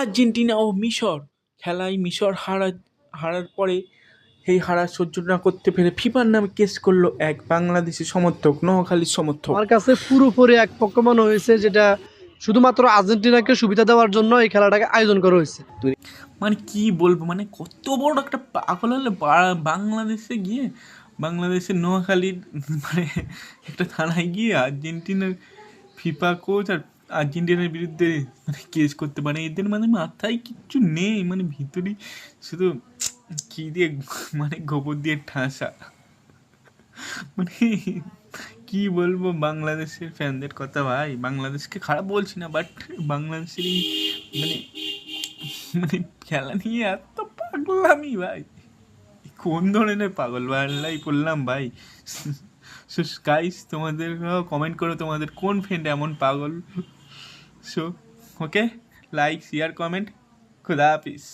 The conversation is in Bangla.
আর্জেন্টিনা ও মিশর খেলায় মিশর হারার পরে সেই হারা সহ্য না করতে পেরে ফিফার নামে কেস করলো এক বাংলাদেশি সমর্থক, নোয়াখালীর সমর্থক। আমার কাছে পুরোপুরি এক পক্ষ মনে হয়েছে, যেটা শুধুমাত্র আর্জেন্টিনাকে সুবিধা দেওয়ার জন্য এই খেলাটাকে আয়োজন করা হয়েছে। মানে কি বলবো, মানে কত বড় একটা পাগল হলে বাংলাদেশে গিয়ে, বাংলাদেশের নোয়াখালীর মানে একটা থানায় গিয়ে আর্জেন্টিনার ফিফা কোচ আর আর্জেন্টিনার বিরুদ্ধে মানে কেস করতে পারে। এদের মানে মাথায় কিচ্ছু নেই, মানে ভিতরেই শুধু কি দিয়ে মানে গোবর দিয়ে ঠাসা। মানে কি বলবো বাংলাদেশের ফ্যানদের কথা ভাই, বাংলাদেশকে খারাপ বলছি না, বাট বাংলাদেশের এই মানে মানে খেলা নিয়ে এত পাগলামি ভাই, কোন ধরনের পাগল বাল্লাই পড়লাম ভাই। সো গাইস, তোমাদের কমেন্ট করো তোমাদের কোন ফ্রেন্ড এমন পাগল। So okay, like share comment, খুদা হাফিজ।